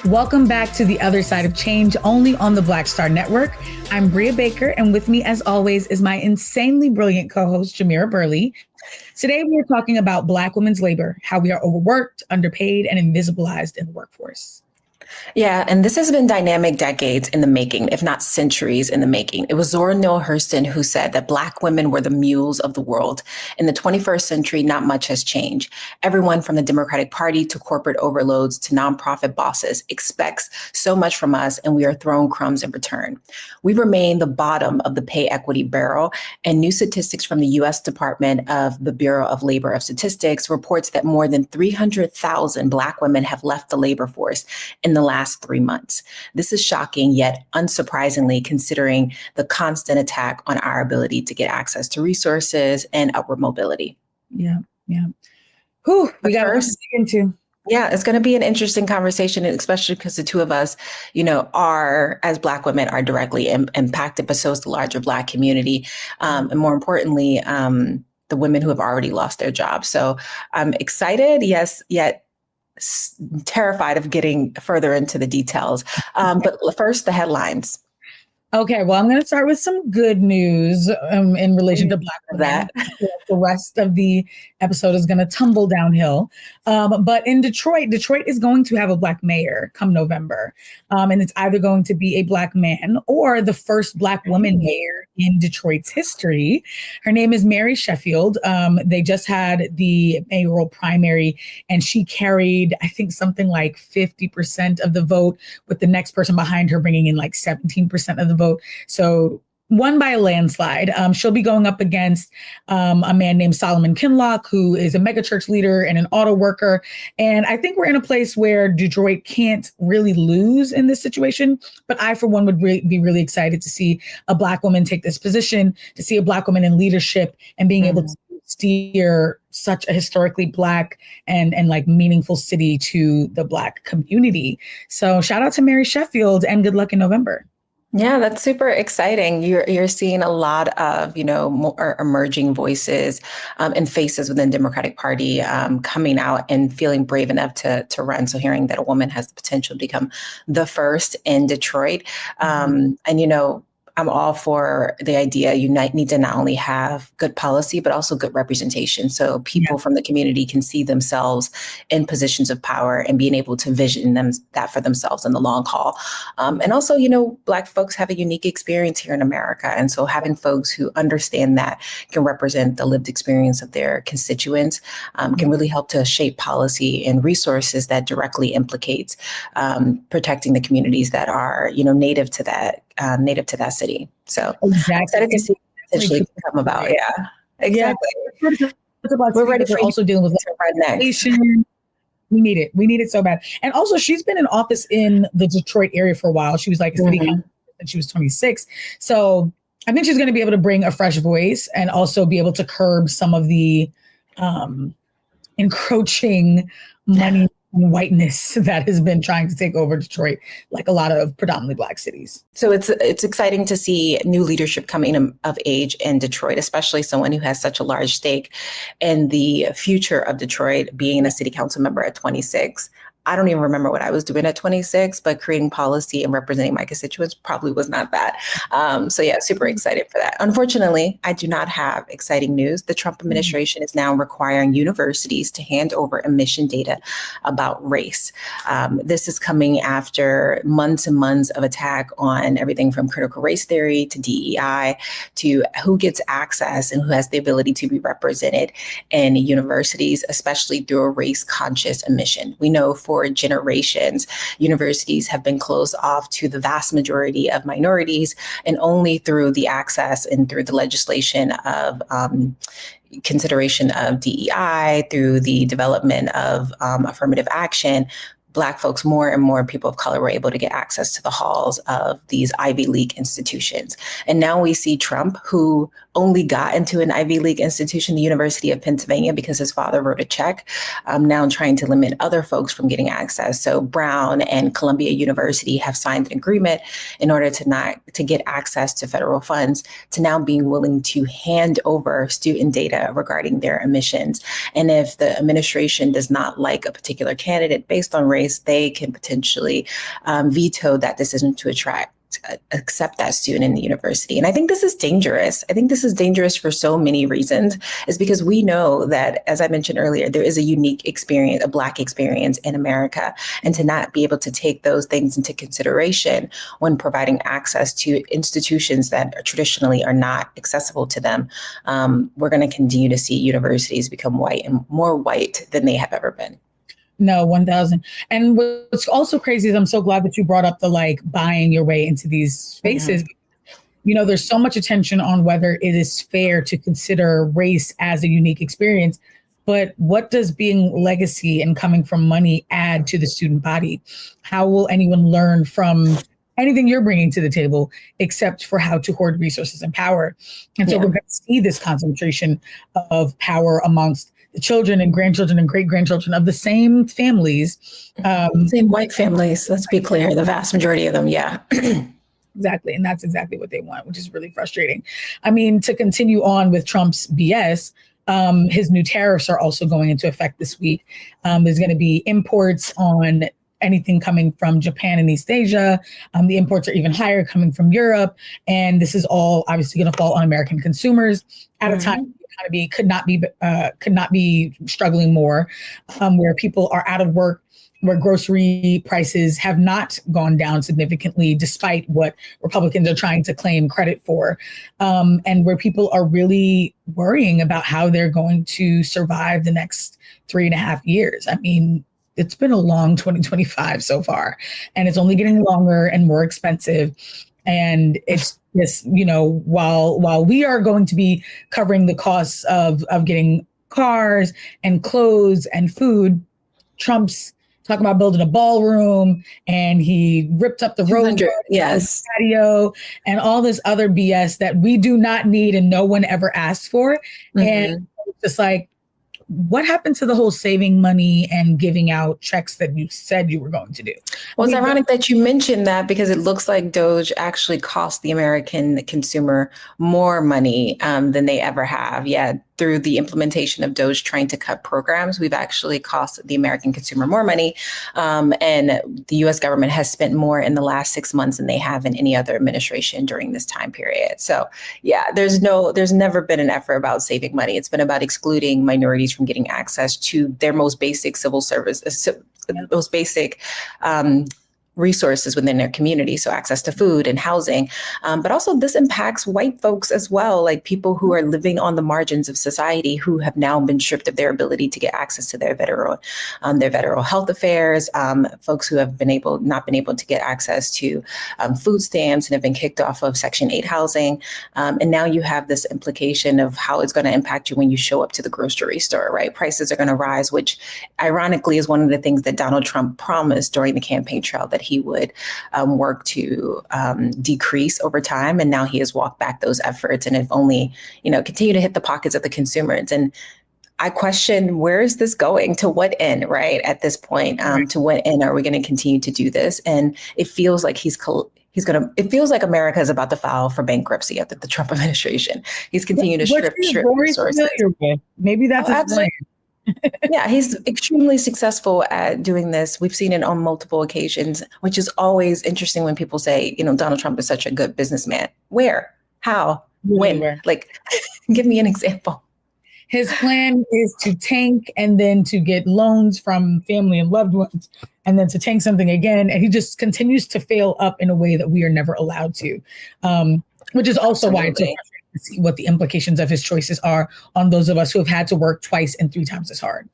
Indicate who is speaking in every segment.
Speaker 1: Welcome back to The Other Side of Change, only on the Black Star Network. I'm Brea Baker, and with me, as always, is my insanely brilliant co-host, Jamira Burley. Today, we are talking about Black women's labor, how we are overworked, underpaid, and invisibilized in the workforce.
Speaker 2: Yeah, and this has been dynamic decades in the making, if not centuries in the making. It was Zora Neale Hurston who said that Black women were the mules of the world. In the 21st century, not much has changed. Everyone from the Democratic Party to corporate overloads to nonprofit bosses expects so much from us, and we are thrown crumbs in return. We remain the bottom of the pay equity barrel, and new statistics from the U.S. Department of the Bureau of Labor of Statistics reports that more than 300,000 Black women have left the labor force in the last 3 months. This is shocking, yet unsurprisingly, considering the constant attack on our ability to get access to resources and upward mobility.
Speaker 1: Yeah. Whew, we got to dig into.
Speaker 2: Yeah, it's going to be an interesting conversation, especially because the two of us, are, as Black women, are directly impacted, but so is the larger Black community. And more importantly, the women who have already lost their jobs. So I'm excited, yes, yet terrified of getting further into the details. But first, the headlines.
Speaker 1: Okay, well, I'm going to start with some good news in relation to Black women. The rest of the episode is going to tumble downhill. But in Detroit is going to have a Black mayor come November. And it's either going to be a Black man or the first Black woman mayor in Detroit's history. Her name is Mary Sheffield. They just had the mayoral primary, and she carried, I think, something like 50% of the vote, with the next person behind her bringing in like 17% of the vote. So won by a landslide. She'll be going up against a man named Solomon Kinloch, who is a megachurch leader and an auto worker. And I think we're in a place where Detroit can't really lose in this situation. But I, for one, would be really excited to see a Black woman take this position, to see a Black woman in leadership and being able to steer such a historically Black and like meaningful city to the Black community. So shout out to Mary Sheffield and good luck in November.
Speaker 2: Yeah, that's super exciting. You're seeing a lot of, more emerging voices and faces within the Democratic Party coming out and feeling brave enough to run. So hearing that a woman has the potential to become the first in Detroit. I'm all for the idea you need to not only have good policy, but also good representation. So people from the community can see themselves in positions of power and being able to vision that for themselves in the long haul. And also, Black folks have a unique experience here in America. And so having folks who understand that, can represent the lived experience of their constituents, can really help to shape policy and resources that directly implicates protecting the communities that are, native to that city. So excited to see potentially come about. Yeah, exactly.
Speaker 1: We're ready for also dealing with legislation. We need it. We need it so bad. And also, she's been in office in the Detroit area for a while. She was like a city councilor and she was 26. So I think she's going to be able to bring a fresh voice and also be able to curb some of the encroaching money and whiteness that has been trying to take over Detroit, like a lot of predominantly Black cities.
Speaker 2: So it's exciting to see new leadership coming of age in Detroit, especially someone who has such a large stake in the future of Detroit, being a city council member at 26. I don't even remember what I was doing at 26, but creating policy and representing my constituents probably was not that. So yeah, super excited for that. Unfortunately, I do not have exciting news. The Trump administration is now requiring universities to hand over admission data about race. This is coming after months and months of attack on everything from critical race theory to DEI to who gets access and who has the ability to be represented in universities, especially through a race-conscious admission. We know for generations, universities have been closed off to the vast majority of minorities, and only through the access and through the legislation of consideration of DEI, through the development of affirmative action, Black folks, more and more people of color were able to get access to the halls of these Ivy League institutions. And now we see Trump, who only got into an Ivy League institution, the University of Pennsylvania, because his father wrote a check, now trying to limit other folks from getting access. So Brown and Columbia University have signed an agreement in order to get access to federal funds, to now being willing to hand over student data regarding their admissions. And if the administration does not like a particular candidate based on race, they can potentially veto that decision to accept that student in the university. And I think this is dangerous. I think this is dangerous for so many reasons. Is because we know that, as I mentioned earlier, there is a unique experience, a Black experience in America, and to not be able to take those things into consideration when providing access to institutions that traditionally are not accessible to them, we're going to continue to see universities become white and more white than they have ever been.
Speaker 1: No, 1,000. And what's also crazy is I'm so glad that you brought up the like buying your way into these spaces. You know, there's so much attention on whether it is fair to consider race as a unique experience. But what does being legacy and coming from money add to the student body? How will anyone learn from anything you're bringing to the table except for how to hoard resources and power? And so we're going to see this concentration of power amongst the children and grandchildren and great-grandchildren of the same families.
Speaker 2: Same white families, let's be clear, the vast majority of them, yeah.
Speaker 1: Exactly, and that's exactly what they want, which is really frustrating. I mean, to continue on with Trump's BS, his new tariffs are also going into effect this week. There's going to be imports on anything coming from Japan and East Asia. The imports are even higher coming from Europe. And this is all obviously going to fall on American consumers at a time the economy could not be struggling more, where people are out of work, where grocery prices have not gone down significantly, despite what Republicans are trying to claim credit for, and where people are really worrying about how they're going to survive the next 3.5 years. I mean, it's been a long 2025 so far, and it's only getting longer and more expensive. And it's this, you know, while we are going to be covering the costs of getting cars and clothes and food, Trump's talking about building a ballroom, and he ripped up the road patio and all this other BS that we do not need and no one ever asked for. And it's just like, what happened to the whole saving money and giving out checks that you said you were going to do?
Speaker 2: Well, it's ironic that you mentioned that, because it looks like DOGE actually cost the American consumer more money than they ever have. Yeah, through the implementation of DOGE trying to cut programs, we've actually cost the American consumer more money. And the US government has spent more in the last 6 months than they have in any other administration during this time period. So yeah, there's never been an effort about saving money. It's been about excluding minorities from getting access to their most basic civil service, most basic resources within their community. So access to food and housing. But also this impacts white folks as well, like people who are living on the margins of society, who have now been stripped of their ability to get access to their federal health affairs, folks who have not been able to get access to food stamps and have been kicked off of Section 8 housing. And now you have this implication of how it's going to impact you when you show up to the grocery store, right? Prices are going to rise, which ironically is one of the things that Donald Trump promised during the campaign trail, that he would work to decrease over time. And now he has walked back those efforts and have only, continue to hit the pockets of the consumers. And I question, where is this going? To what end, right? At this point, to what end are we going to continue to do this? And it feels like it feels like America is about to file for bankruptcy after the Trump administration. He's continuing to strip resources.
Speaker 1: Maybe that's his plan.
Speaker 2: Yeah, he's extremely successful at doing this. We've seen it on multiple occasions, which is always interesting when people say, Donald Trump is such a good businessman. Where? How? When? Where? Like, give me an example.
Speaker 1: His plan is to tank and then to get loans from family and loved ones, and then to tank something again. And he just continues to fail up in a way that we are never allowed to, which is also why it's so frustrating to see what the implications of his choices are on those of us who have had to work twice and 3 times as hard.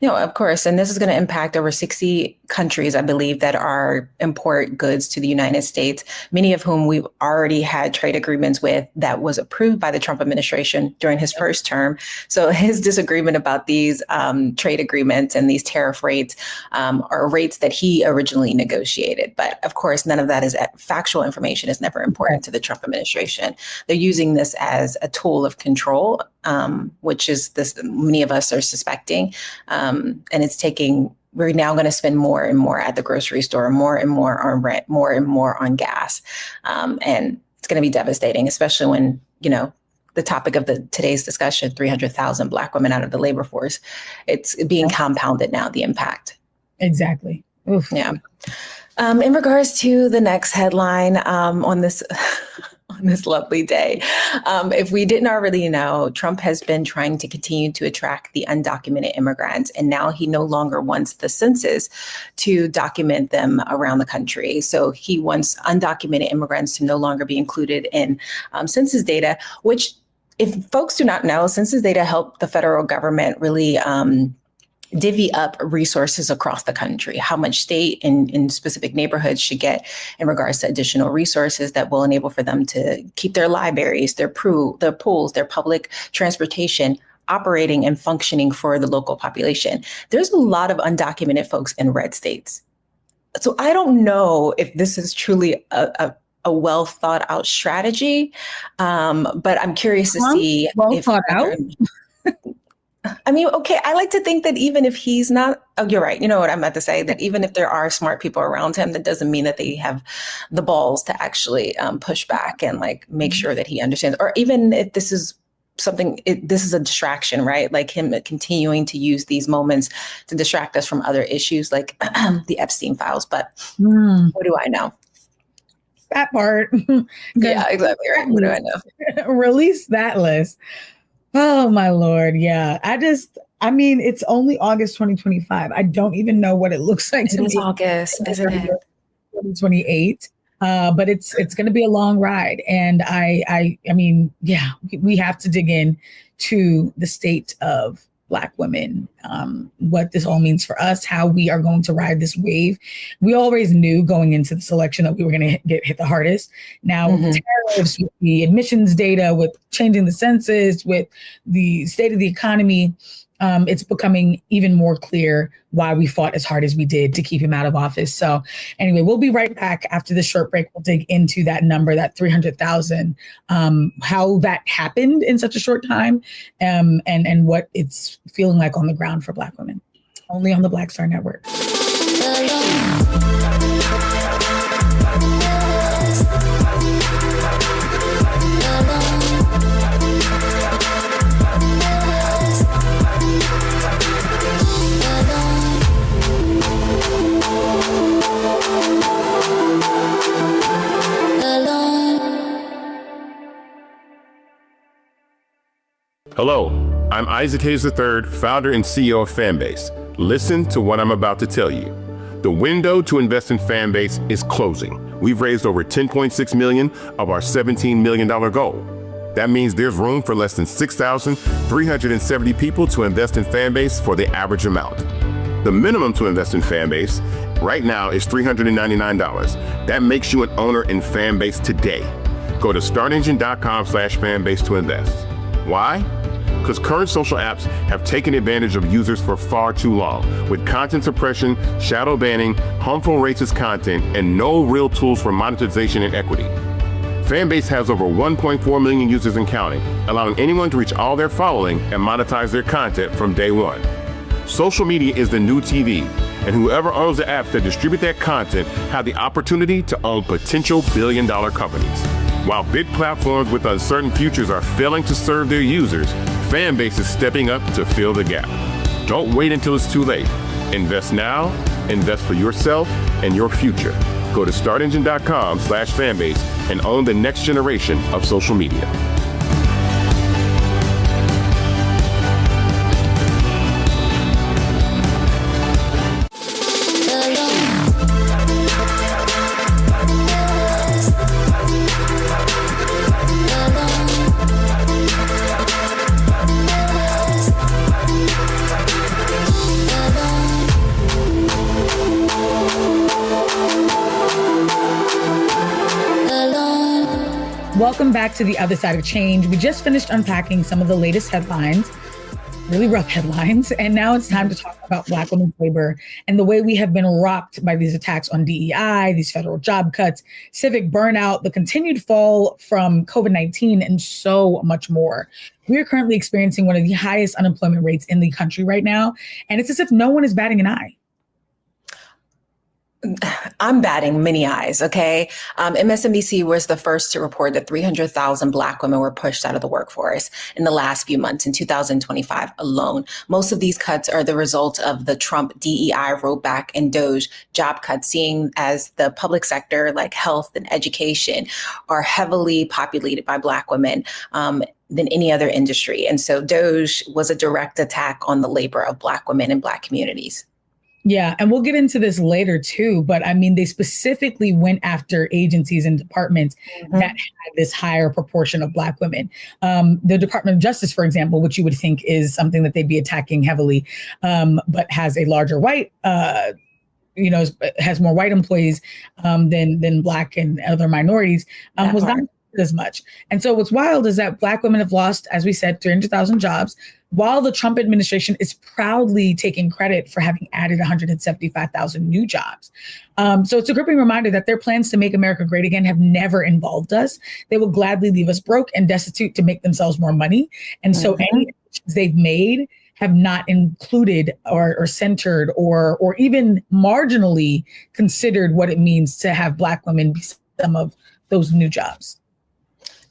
Speaker 2: No, of course. And this is going to impact over 60 countries, I believe, that are import goods to the United States, many of whom we've already had trade agreements with that was approved by the Trump administration during his first term. So his disagreement about these trade agreements and these tariff rates are rates that he originally negotiated. But of course, none of that is factual information is never important to the Trump administration. They're using this as a tool of control, which is this many of us are suspecting. And it's we're now going to spend more and more at the grocery store, more and more on rent, more and more on gas. And it's going to be devastating, especially when, the topic of today's discussion, 300,000 Black women out of the labor force, it's being compounded now, the impact.
Speaker 1: Exactly. Oof.
Speaker 2: Yeah. In regards to the next headline on this lovely day. If we didn't already know, Trump has been trying to continue to attract the undocumented immigrants, and now he no longer wants the census to document them around the country. So he wants undocumented immigrants to no longer be included in census data, which, if folks do not know, census data help the federal government really divvy up resources across the country, how much state in specific neighborhoods should get in regards to additional resources that will enable for them to keep their libraries, their pools, their public transportation operating and functioning for the local population. There's a lot of undocumented folks in red states. So I don't know if this is truly a well thought out strategy, but I'm curious to see
Speaker 1: well thought out.
Speaker 2: I mean, okay, I like to think that even if he's not, you're right. You know what I'm about to say, that even if there are smart people around him, that doesn't mean that they have the balls to actually push back and make sure that he understands, or even if this is something, this is a distraction, right? Like him continuing to use these moments to distract us from other issues like the Epstein files. But what do I know?
Speaker 1: That part.
Speaker 2: Yeah, exactly right. What do I know?
Speaker 1: Release that list. Oh, my Lord. Yeah. I mean, it's only August 2025. I don't even know what it looks like.
Speaker 2: It is August, isn't it?
Speaker 1: 2028. But it's going to be a long ride. And I mean, yeah, we have to dig in to the state of Black women, what this all means for us, how we are going to ride this wave. We always knew going into this election that we were going to get hit the hardest. Now, with the tariffs, with the admissions data, with changing the census, with the state of the economy, it's becoming even more clear why we fought as hard as we did to keep him out of office. So anyway, we'll be right back after this short break. We'll dig into that number, that 300,000, how that happened in such a short time, and what it's feeling like on the ground for Black women. Only on the Black Star Network.
Speaker 3: Hello, I'm Isaac Hayes III, founder and CEO of Fanbase. Listen to what I'm about to tell you. The window to invest in Fanbase is closing. We've raised over $10.6 million of our $17 million goal. That means there's room for less than 6,370 people to invest in Fanbase for the average amount. The minimum to invest in Fanbase right now is $399. That makes you an owner in Fanbase today. Go to startengine.com/fanbase to invest. Why? Because current social apps have taken advantage of users for far too long, with content suppression, shadow banning, harmful racist content, and no real tools for monetization and equity. Fanbase has over 1.4 million users and counting, allowing anyone to reach all their following and monetize their content from day one. Social media is the new TV, and whoever owns the apps that distribute that content have the opportunity to own potential billion-dollar companies. While big platforms with uncertain futures are failing to serve their users, Fanbase is stepping up to fill the gap. Don't wait until it's too late. Invest now, invest for yourself and your future. Go to startengine.com/fanbase and own the next generation of social media.
Speaker 1: Welcome back to the other side of change. We just finished unpacking some of the latest headlines, really rough headlines. And now it's time to talk about Black women's labor and the way we have been rocked by these attacks on DEI, these federal job cuts, civic burnout, the continued fall from COVID-19, and so much more. We are currently experiencing one of the highest unemployment rates in the country right now. And it's as if no one is batting an eye.
Speaker 2: I'm batting many eyes, okay? MSNBC was the first to report that 300,000 Black women were pushed out of the workforce in the last few months, in 2025 alone. Most of these cuts are the result of the Trump DEI rollback and DOGE job cuts, seeing as the public sector like health and education are heavily populated by Black women than any other industry. And so DOGE was a direct attack on the labor of Black women and Black communities.
Speaker 1: Yeah, and we'll get into this later too, but I mean, they specifically went after agencies and departments that had this higher proportion of Black women. The Department of Justice, for example, which you would think is something that they'd be attacking heavily, but has a larger white, has more white employees than Black and other minorities, was not as much. And so what's wild is that Black women have lost, as we said, 300,000 jobs, while the Trump administration is proudly taking credit for having added 175,000 new jobs. So it's a gripping reminder that their plans to make America great again have never involved us. They will gladly leave us broke and destitute to make themselves more money. And so any decisions they've made have not included or centered or even marginally considered what it means to have Black women be some of those new jobs.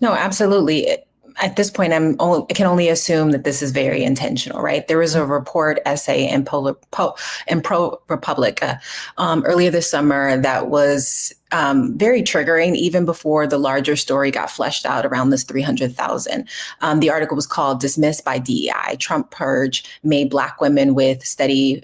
Speaker 2: No, absolutely. At this point, I can only assume that this is very intentional, right? There was a report essay in ProPublica earlier this summer that was very triggering, even before the larger story got fleshed out around this 300,000. The article was called "Dismissed by DEI: Trump Purge Made Black Women with Steady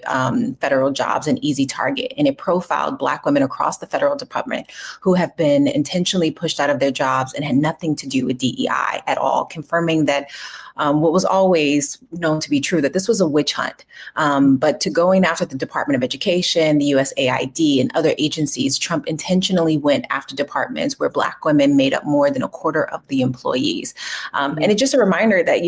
Speaker 2: Federal Jobs an Easy Target." And it profiled Black women across the federal department who have been intentionally pushed out of their jobs and had nothing to do with DEI at all, confirming that what was always known to be true, that this was a witch hunt. But to going after the Department of Education, the USAID, and other agencies, Trump intentionally went after departments where Black women made up more than a quarter of the employees. And it's just a reminder that,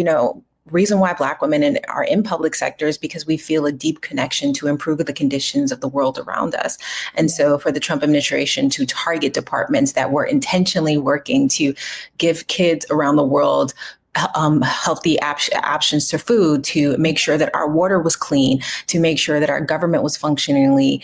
Speaker 2: reason why Black women are in public sector is because we feel a deep connection to improve the conditions of the world around us. And so for the Trump administration to target departments that were intentionally working to give kids around the world healthy options to food, to make sure that our water was clean, to make sure that our government was functionally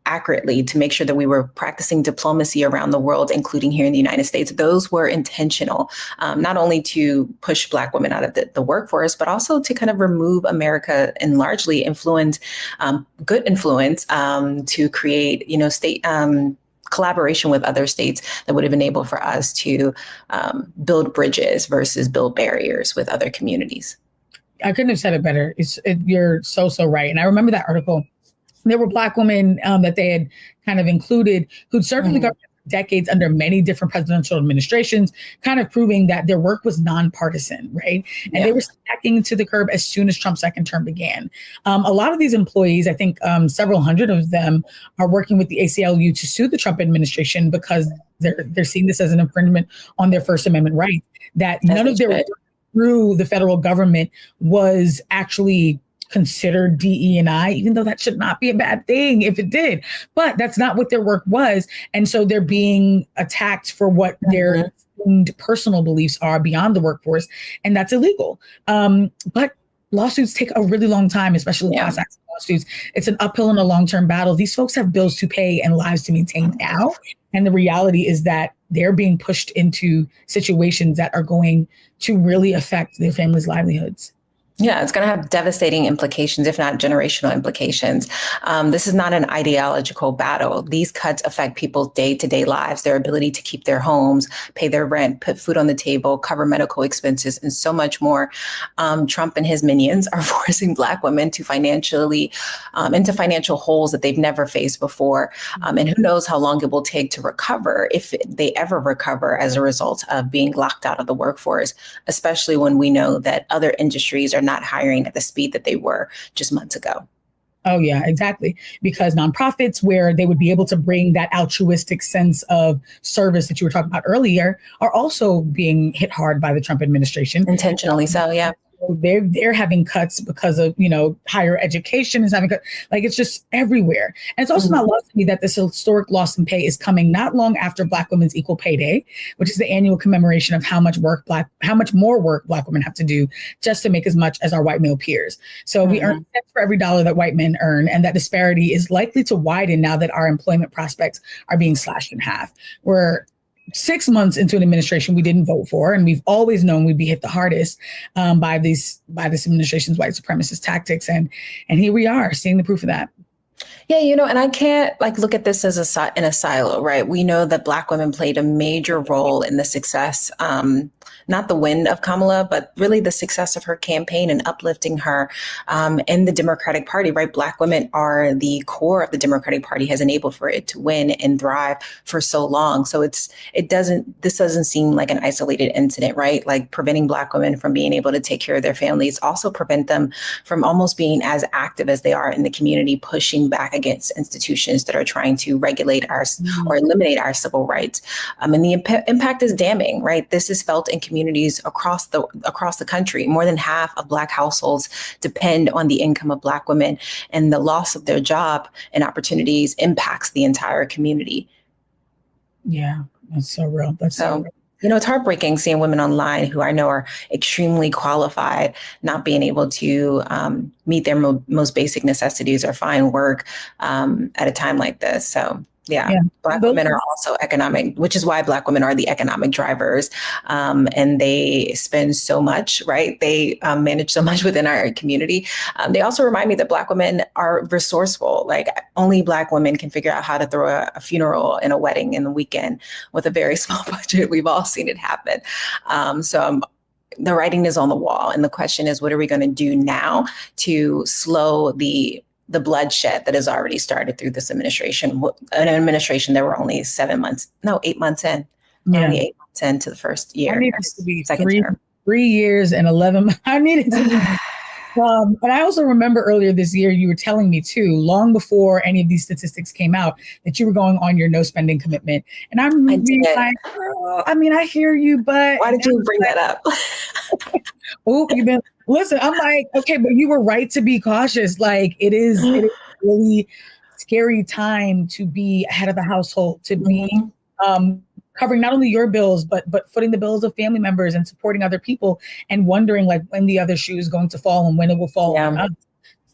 Speaker 2: accurately, to make sure that we were practicing diplomacy around the world, including here in the United States. Those were intentional, not only to push Black women out of the workforce, but also to kind of remove America and largely influence, good influence, to create, state collaboration with other states that would have enabled for us to build bridges versus build barriers with other communities.
Speaker 1: I couldn't have said it better. You're so right. And I remember that article. There were Black women that they had kind of included who'd served in the government for decades under many different presidential administrations, kind of proving that their work was nonpartisan, right? And they were stacking to the curb as soon as Trump's second term began. A lot of these employees, I think several hundred of them, are working with the ACLU to sue the Trump administration because they're seeing this as an infringement on their First Amendment rights, that none of their work through the federal government was actually considered DE&I, even though that should not be a bad thing if it did. But that's not what their work was. And so they're being attacked for what their personal beliefs are beyond the workforce. And that's illegal. But lawsuits take a really long time, especially class action lawsuits. It's an uphill and a long-term battle. These folks have bills to pay and lives to maintain now. And the reality is that they're being pushed into situations that are going to really affect their families' livelihoods.
Speaker 2: Yeah, it's going to have devastating implications, if not generational implications. This is not an ideological battle. These cuts affect people's day-to-day lives, their ability to keep their homes, pay their rent, put food on the table, cover medical expenses, and so much more. Trump and his minions are forcing Black women to financially into financial holes that they've never faced before. And who knows how long it will take to recover, if they ever recover, as a result of being locked out of the workforce, especially when we know that other industries are not hiring at the speed that they were just months ago.
Speaker 1: Oh, yeah, exactly. Because nonprofits, where they would be able to bring that altruistic sense of service that you were talking about earlier, are also being hit hard by the Trump administration.
Speaker 2: Intentionally so, yeah.
Speaker 1: They're having cuts because of, higher education is having cuts. Like, it's just everywhere. And it's also not lost to me that this historic loss in pay is coming not long after Black Women's Equal Pay Day, which is the annual commemoration of how much more work Black women have to do just to make as much as our white male peers. So we earn cents for every dollar that white men earn, and that disparity is likely to widen now that our employment prospects are being slashed in half. We're 6 months into an administration we didn't vote for, and we've always known we'd be hit the hardest by this administration's white supremacist tactics, and here we are seeing the proof of that.
Speaker 2: Yeah, and I can't look at this as in a silo, right? We know that Black women played a major role in the success, not the win of Kamala, but really the success of her campaign and uplifting her in the Democratic Party, right? Black women are the core of the Democratic Party, has enabled for it to win and thrive for so long. So this doesn't seem like an isolated incident, right? Like, preventing Black women from being able to take care of their families also prevent them from almost being as active as they are in the community, pushing back against institutions that are trying to regulate or eliminate our civil rights. And the impact is damning, right? This is felt in communities across the country. More than half of Black households depend on the income of Black women, and the loss of their job and opportunities impacts the entire community.
Speaker 1: Yeah, that's so real. That's so real.
Speaker 2: It's heartbreaking seeing women online who I know are extremely qualified, not being able to meet their most basic necessities or find work at a time like this. So, yeah. Black women are also economic, which is why Black women are the economic drivers. And they spend so much, right? They manage so much within our community. They also remind me that Black women are resourceful. Like, only Black women can figure out how to throw a funeral and a wedding in the weekend with a very small budget. We've all seen it happen. The writing is on the wall. And the question is, what are we going to do now to slow the bloodshed that has already started through this administration, an administration that we're only 8 months in. Yeah. Only 8 months into the first year.
Speaker 1: I need it to be 3 years and 11 months. I need it to be. And I also remember earlier this year, you were telling me too, long before any of these statistics came out, that you were going on your no spending commitment. And I'm being like, girl, I hear you, but
Speaker 2: why did you bring that up?
Speaker 1: Listen, I'm like, okay, but you were right to be cautious. Like, it is a really scary time to be head of the household, to be covering not only your bills, but footing the bills of family members and supporting other people, and wondering like when the other shoe is going to fall and when it will fall on us.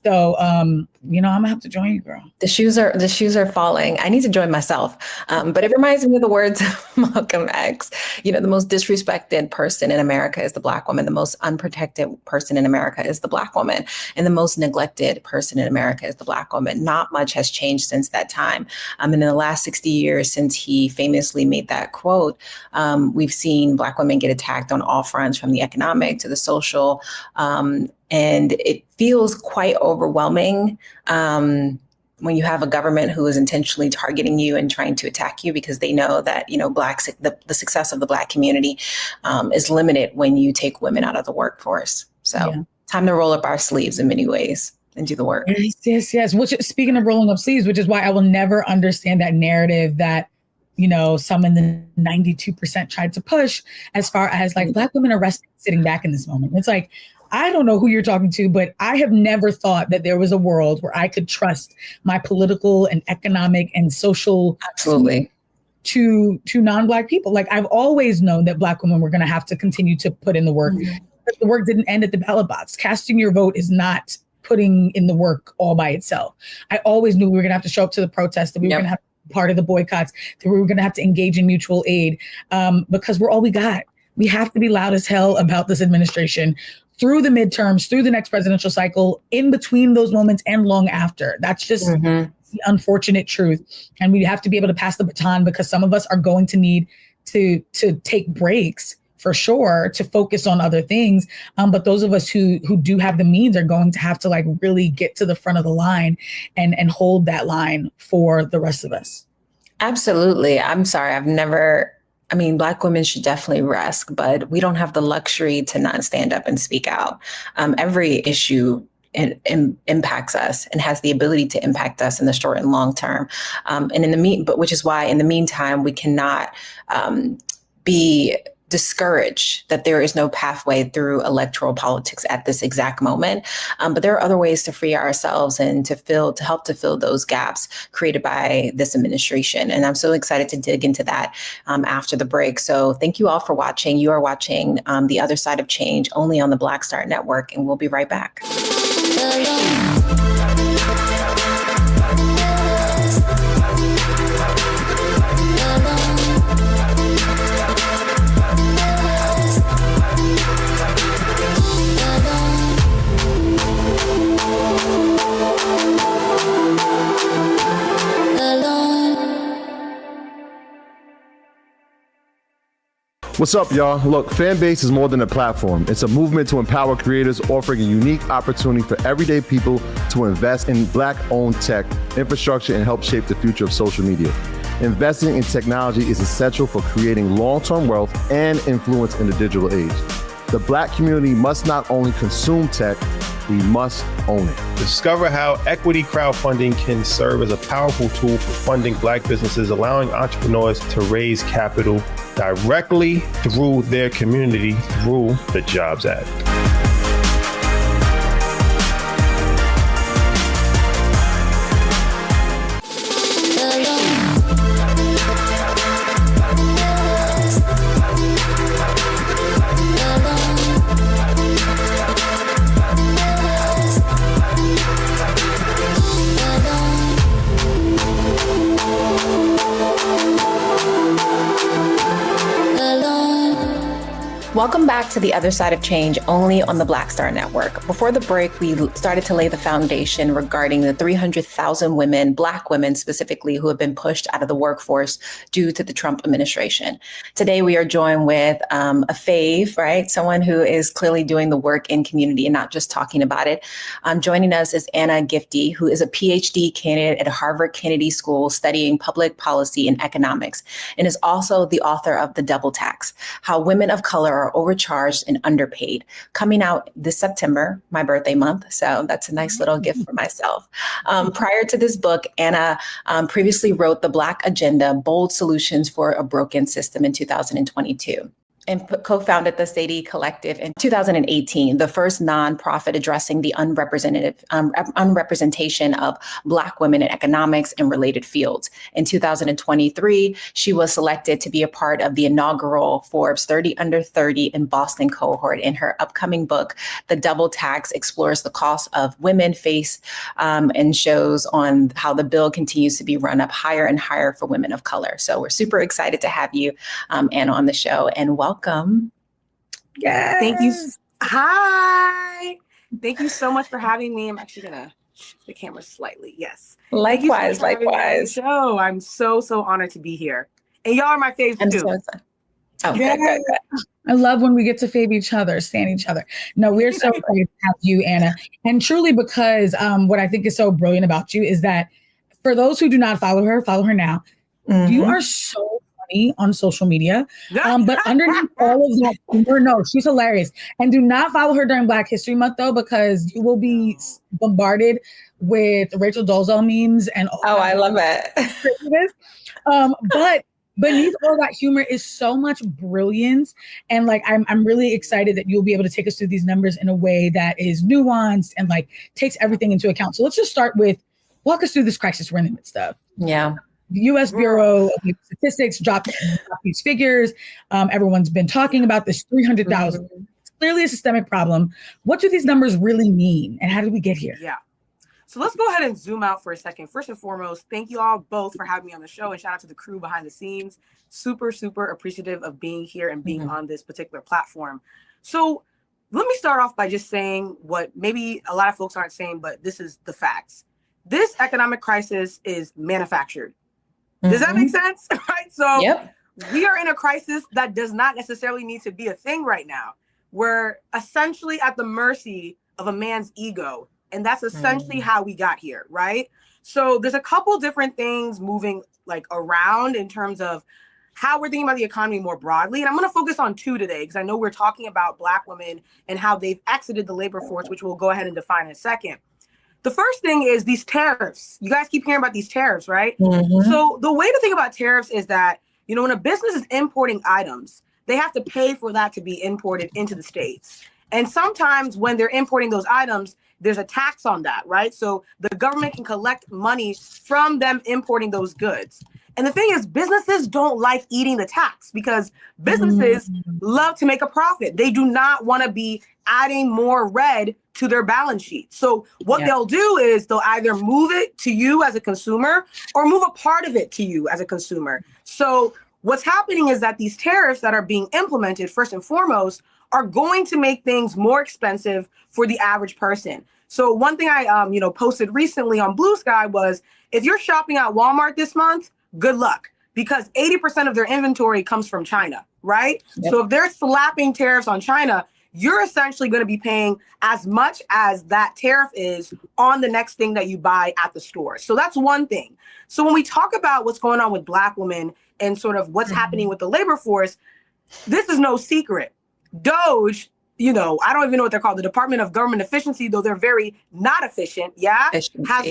Speaker 1: So, I'm gonna have to join you, girl.
Speaker 2: The shoes are falling. I need to join myself. But it reminds me of the words of Malcolm X. The most disrespected person in America is the Black woman. The most unprotected person in America is the Black woman. And the most neglected person in America is the Black woman. Not much has changed since that time. And in the last 60 years, since he famously made that quote, we've seen Black women get attacked on all fronts, from the economic to the social. And it feels quite overwhelming when you have a government who is intentionally targeting you and trying to attack you, because they know that, the success of the Black community is limited when you take women out of the workforce. So time to roll up our sleeves in many ways and do the work.
Speaker 1: Yes. Which, speaking of rolling up sleeves, which is why I will never understand that narrative that, some in the 92% tried to push, as far as like Black women are resting, sitting back in this moment. It's like, I don't know who you're talking to, but I have never thought that there was a world where I could trust my political and economic and social
Speaker 2: absolutely
Speaker 1: to non-Black people. Like, I've always known that Black women were going to have to continue to put in the work. But the work didn't end at the ballot box. Casting your vote is not putting in the work all by itself. I always knew we were going to have to show up to the protests, that we were going to have to be part of the boycotts, that we were going to have to engage in mutual aid, because we're all we got. We have to be loud as hell about this administration through the midterms, through the next presidential cycle, in between those moments and long after. That's just the unfortunate truth. And we have to be able to pass the baton, because some of us are going to need to take breaks for sure, to focus on other things. But those of us who do have the means are going to have to like really get to the front of the line and hold that line for the rest of us.
Speaker 2: Absolutely. I'm sorry. Black women should definitely rest, but we don't have the luxury to not stand up and speak out. Every issue impacts us and has the ability to impact us in the short and long term. But which is why in the meantime, we cannot be discouraged that there is no pathway through electoral politics at this exact moment. But there are other ways to free ourselves and to help to fill those gaps created by this administration. And I'm so excited to dig into that after the break. So thank you all for watching. You are watching The Other Side of Change only on the Black Star Network, and we'll be right back.
Speaker 4: What's up, y'all? Look, Fanbase is more than a platform. It's a movement to empower creators, offering a unique opportunity for everyday people to invest in Black-owned tech, infrastructure, and help shape the future of social media. Investing in technology is essential for creating long-term wealth and influence in the digital age. The Black community must not only consume tech, we must own it.
Speaker 5: Discover how equity crowdfunding can serve as a powerful tool for funding Black businesses, allowing entrepreneurs to raise capital directly through their community through the Jobs Act.
Speaker 2: Welcome back to The Other Side of Change, only on the Black Star Network. Before the break, we started to lay the foundation regarding the 300,000 women, Black women specifically, who have been pushed out of the workforce due to the Trump administration. Today, we are joined with a fave, right? Someone who is clearly doing the work in community and not just talking about it. Joining us is Anna Gifty, who is a PhD candidate at Harvard Kennedy School studying public policy and economics, and is also the author of The Double Tax: How Women of Color Are Overcharged and Underpaid, coming out this September, my birthday month. So that's a nice little gift for myself. Prior to this book, Anna previously wrote The Black Agenda: Bold Solutions for a Broken System in 2022. And co-founded the Sadie Collective in 2018, the first nonprofit addressing the unrepresentation of Black women in economics and related fields. In 2023, she was selected to be a part of the inaugural Forbes 30 Under 30 in Boston cohort. In her upcoming book, The Double Tax explores the cost of women face and shows on how the bill continues to be run up higher and higher for women of color. So we're super excited to have you, Anna, on the show, and welcome.
Speaker 1: Yes.
Speaker 6: Thank you. Hi. Thank you so much for having me. I'm actually gonna shift the camera slightly. Yes.
Speaker 2: Likewise.
Speaker 6: So I'm so honored to be here, and y'all are my faves too.
Speaker 2: So excited. Oh,
Speaker 1: Yeah.
Speaker 2: good.
Speaker 1: I love when we get to fave each other, stand each other. No, we're so excited to have you, Anna. And truly because what I think is so brilliant about you is that for those who do not follow her now.
Speaker 2: Mm-hmm.
Speaker 1: You are so funny on social media. But underneath all of that, no, she's hilarious. And do not follow her during Black History Month, though, because you will be bombarded with Rachel Dolezal memes and all
Speaker 2: Oh, I love it.
Speaker 1: But beneath all that humor is so much brilliance. And like, I'm really excited that you'll be able to take us through these numbers in a way that is nuanced and like takes everything into account. So let's just start with, walk us through this crisis we're in the midst of.
Speaker 2: Yeah.
Speaker 1: The U.S. Bureau of Statistics dropped these figures. Everyone's been talking about this 300,000.
Speaker 6: Mm-hmm.
Speaker 1: It's clearly a systemic problem. What do these numbers really mean? And how did we get here?
Speaker 6: Yeah. So let's go ahead and zoom out for a second. First and foremost, thank you all both for having me on the show, and shout out to the crew behind the scenes. Super appreciative of being here and being on this particular platform. So let me start off by just saying what maybe a lot of folks aren't saying, but this is the facts. This economic crisis is manufactured. Does that make sense? Right. So we are in a crisis that does not necessarily need to be a thing right now. We're essentially at the mercy of a man's ego. And that's essentially how we got here. Right. So there's a couple different things moving like around in terms of how we're thinking about the economy more broadly. And I'm going to focus on two today because I know we're talking about Black women and how they've exited the labor force, which we'll go ahead and define in a second. The first thing is these tariffs. You guys keep hearing about these tariffs, right? Mm-hmm. So the way to think about tariffs is that, you know, when a business is importing items, they have to pay for that to be imported into the States. And sometimes when they're importing those items, there's a tax on that, right? So the government can collect money from them importing those goods. And the thing is, businesses don't like eating the tax because businesses love to make a profit. They do not want to be adding more red to their balance sheet. So what they'll do is they'll either move it to you as a consumer or move a part of it to you as a consumer. So what's happening is that these tariffs that are being implemented, first and foremost, are going to make things more expensive for the average person. So one thing I posted recently on Blue Sky was, if you're shopping at Walmart this month, good luck, because 80% of their inventory comes from China, right? Yep. So if they're slapping tariffs on China, you're essentially going to be paying as much as that tariff is on the next thing that you buy at the store. So that's one thing. So when we talk about what's going on with Black women and sort of what's happening with the labor force, this is no secret. DOGE, I don't even know what they're called, the Department of Government Efficiency, though they're very not efficient, has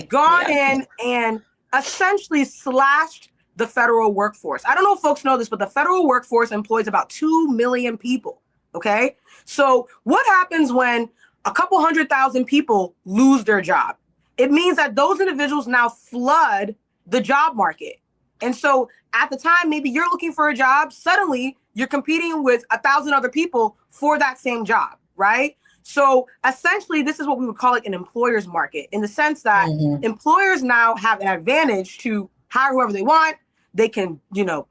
Speaker 6: gone in and essentially slashed the federal workforce. I don't know if folks know this, but the federal workforce employs about 2 million people, okay? So what happens when a couple 100,000 people lose their job? It means that those individuals now flood the job market. And so at the time, maybe you're looking for a job, suddenly you're competing with 1,000 other people for that same job, right? So essentially, this is what we would call it an employer's market, in the sense that employers now have an advantage to hire whoever they want. They can,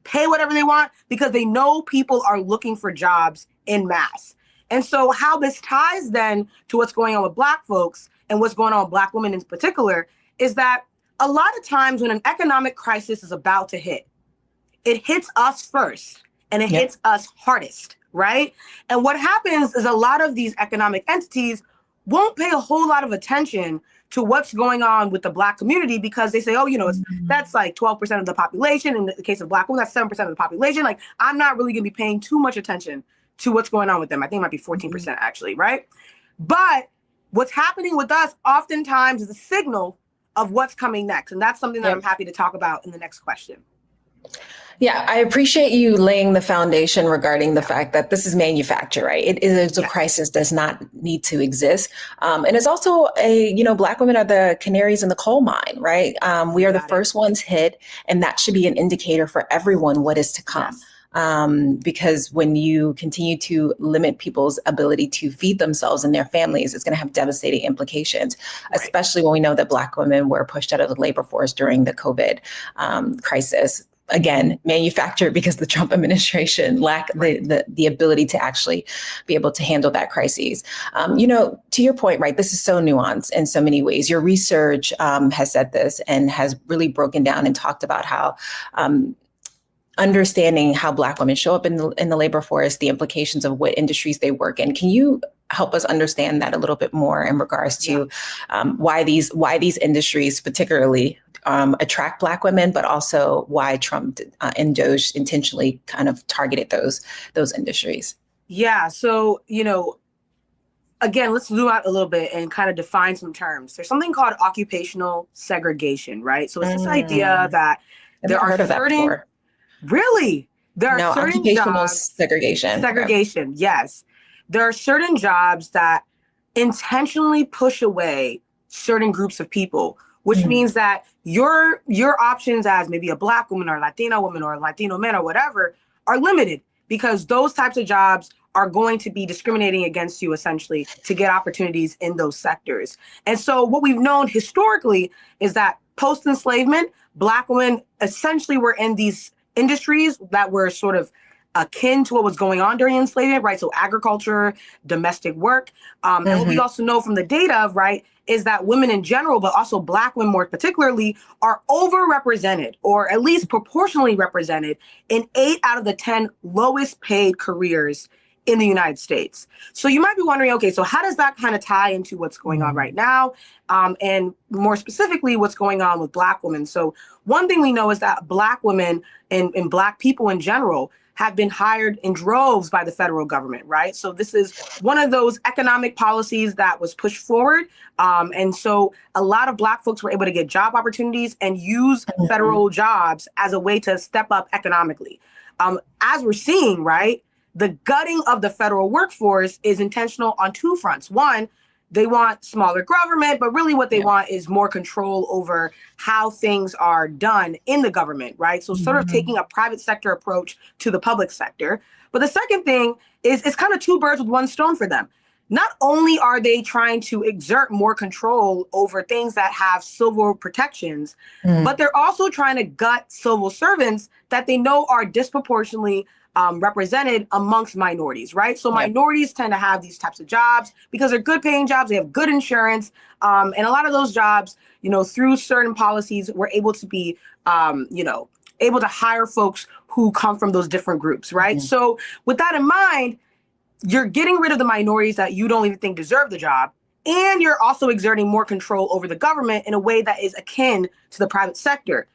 Speaker 6: pay whatever they want because they know people are looking for jobs en masse. And so how this ties then to what's going on with Black folks and what's going on with Black women in particular is that a lot of times when an economic crisis is about to hit, it hits us first and it hits us hardest, right? And what happens is a lot of these economic entities won't pay a whole lot of attention to what's going on with the Black community because they say, that's like 12% of the population. In the case of Black women, that's 7% of the population. Like, I'm not really going to be paying too much attention to what's going on with them. I think it might be 14% actually, right? But what's happening with us oftentimes is a signal of what's coming next. And that's something that I'm happy to talk about in the next question.
Speaker 2: Yeah, I appreciate you laying the foundation regarding the fact that this is manufacture, right? It is a crisis, does not need to exist. And it's also Black women are the canaries in the coal mine, right? We are the first ones hit, and that should be an indicator for everyone what is to come. Yes. Because when you continue to limit people's ability to feed themselves and their families, it's going to have devastating implications, especially when we know that Black women were pushed out of the labor force during the COVID crisis. Again, manufactured because the Trump administration lacked the ability to actually be able to handle that crisis. To your point, right, this is so nuanced in so many ways. Your research has said this and has really broken down and talked about how understanding how Black women show up in the labor force, the implications of what industries they work in. Can you help us understand that a little bit more in regards to why these industries particularly attract Black women, but also why Trump and DOGE intentionally kind of targeted those industries? Yeah.
Speaker 6: So, again, let's zoom out a little bit and kind of define some terms. There's something called occupational segregation, right? So it's this idea that there are certain... Really? There are certain
Speaker 2: occupational
Speaker 6: jobs,
Speaker 2: segregation,
Speaker 6: yes. There are certain jobs that intentionally push away certain groups of people, which means that your options as maybe a Black woman or a Latina woman or a Latino man or whatever are limited because those types of jobs are going to be discriminating against you essentially to get opportunities in those sectors. And so what we've known historically is that post-enslavement, Black women essentially were in these industries that were sort of akin to what was going on during enslavement, right? So agriculture, domestic work. And what we also know from the data, right, is that women in general, but also Black women more particularly, are overrepresented or at least proportionally represented in 8 out of the 10 lowest paid careers in the United States. So you might be wondering, okay, so how does that kind of tie into what's going on right now? And more specifically, what's going on with Black women. So one thing we know is that Black women and Black people in general have been hired in droves by the federal government, right? So this is one of those economic policies that was pushed forward. And so a lot of Black folks were able to get job opportunities and use federal jobs as a way to step up economically. As we're seeing, right, the gutting of the federal workforce is intentional on two fronts. One, they want smaller government, but really what they want is more control over how things are done in the government, right? So sort of taking a private sector approach to the public sector. But the second thing is it's kind of two birds with one stone for them. Not only are they trying to exert more control over things that have civil protections, but they're also trying to gut civil servants that they know are disproportionately represented amongst minorities, right? So minorities tend to have these types of jobs because they're good paying jobs, they have good insurance, and a lot of those jobs, you know, through certain policies, we're able to be, you know, able to hire folks who come from those different groups, right? So with that in mind, you're getting rid of the minorities that you don't even think deserve the job, and you're also exerting more control over the government in a way that is akin to the private sector.